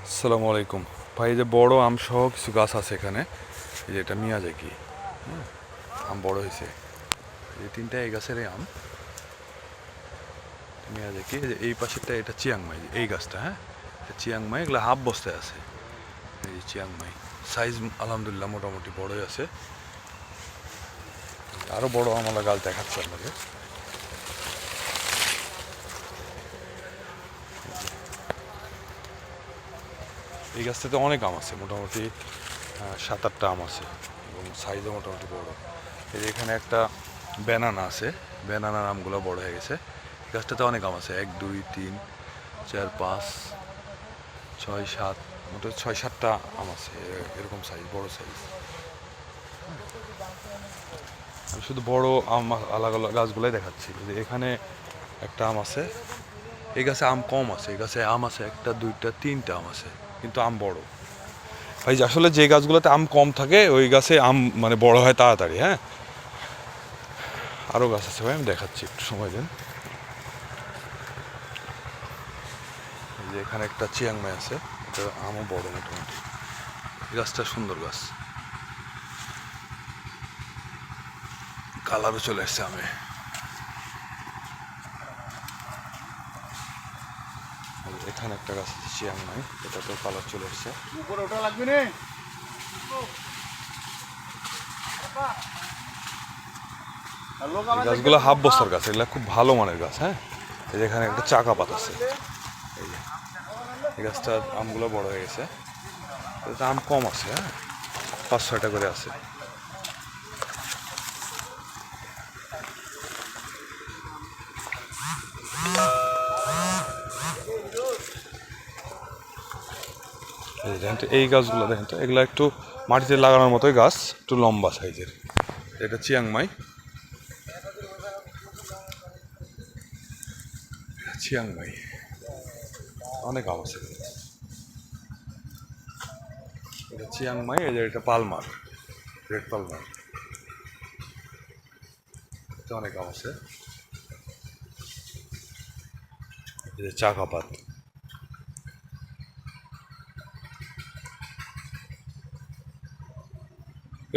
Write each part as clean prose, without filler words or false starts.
আসসালামু আলাইকুম ভাই। এই যে বড় আম সহ কিছু গাছ আছে এখানে। এই যে এটা মিয়াজাকি, হ্যাঁ, আম বড় হয়েছে। এই তিনটা এই গাছেরই আম মিয়াজাকি। এই যে এই পাশেরটা এটা চিয়াংমাই, এই গাছটা, হ্যাঁ, এটা চিয়াংমাই। এগুলো হাফ বস্তায় আছে। এই যে চিয়াংমাই সাইজ আলহামদুলিল্লাহ মোটামুটি বড়ই আছে। আরও বড় আমলা গাছ দেখাচ্ছে আপনাকে। এই গাছটাতে অনেক আম আছে, মোটামুটি 7-8টা আম আছে এবং সাইজও মোটামুটি বড়। এই যে এখানে একটা ব্যানানা আছে, ব্যানানার আমগুলো বড় হয়ে গেছে। গাছটাতে অনেক আম আছে, 1 2 3 4 5 6 7, মোটামুটি 6-7টা আম আছে এরকম সাইজ, বড় সাইজ। আমি শুধু বড় আম আলাদা আলাদা গাছগুলাই দেখাচ্ছি। যে এখানে একটা আম আছে, এই গাছে আম কম আছে, এই গাছে আম আছে 1টা 2টা 3টা আম আছে, কিন্তু আম বড়। ভাই আসলে যে গাছগুলোতে আম কম থাকে ওই গাছে আম মানে বড় হয় তাড়াতাড়ি। হ্যাঁ, আরও গাছ আছে ভাই, আমি দেখাচ্ছি, একটু সময় দেন। এই যে এখানে একটা চিয়াংমাই আছে, এটা আমও বড় মোটামুটি। এই গাছটা সুন্দর গাছ, কালারও চলে আসছে আমে। এখানে একটা গাছ আছে চিয়াংমাই, এটা তো কালার চলে আসছে। উপরে ওটা লাগবে না। গাছগুলো হাফ বস্তার গাছ, এগুলো খুব ভালো মানের গাছ। হ্যাঁ, এই যে এখানে একটা চাকা পাত আছে। এই যে এই গাছটার আমগুলো বড় হয়ে গেছে, এটাতে আম কম আছে। হ্যাঁ, 5-6টা করে আছে। এই দেখেন তো, এই গাছগুলো দেখেন তো, এগুলো একটু মাটিতে লাগানোর মতোই গাছ, একটু লম্বা সাইজের। এটা চিয়াংমাই, চিয়াংমাই অনেক আম আছে। এটা চিয়াংমাই, এই যে এটা পালমার, রেড পালমার, এটা অনেক আম আছে। এই যে চাকা পাত।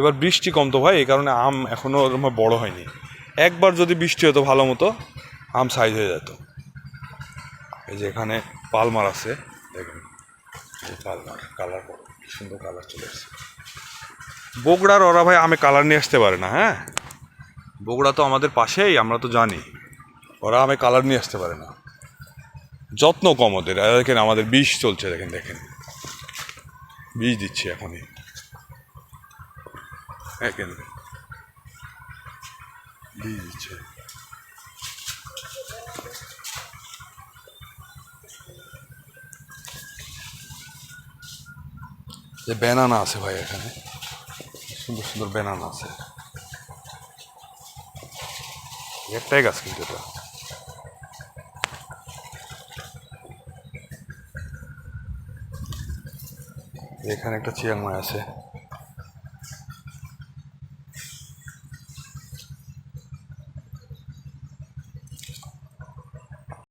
এবার বৃষ্টি কম তো ভাই, এই কারণে আম এখনো ওরকম বড় হয়নি। একবার যদি বৃষ্টি হতো ভালো মতো, আম সাইজ হয়ে যেত। এই যে এখানে পালমার আছে, দেখেন, এই পালমার কালার বড়, কি সুন্দর কালার চলে আসছে। বগুড়ার ওরা ভাই আমে কালার নিয়ে আসতে পারে না। হ্যাঁ, বগুড়া তো আমাদের পাশেই, আমরা তো জানি। ওরা আমে কালার নিয়ে আসতে পারে না, যত্ন কম ওদের। দেখেন আমাদের বিষ চলছে, দেখেন দেখেন, বিষ দিচ্ছে এখনই। দেখেন বিষ দিচ্ছে। যে ব্যানানা আছে ভাই এখানে, সুন্দর সুন্দর ব্যানানা আছে। একটাই গাছ কিন্তু এটা। এখানে একটা চিয়াংমাই আছে।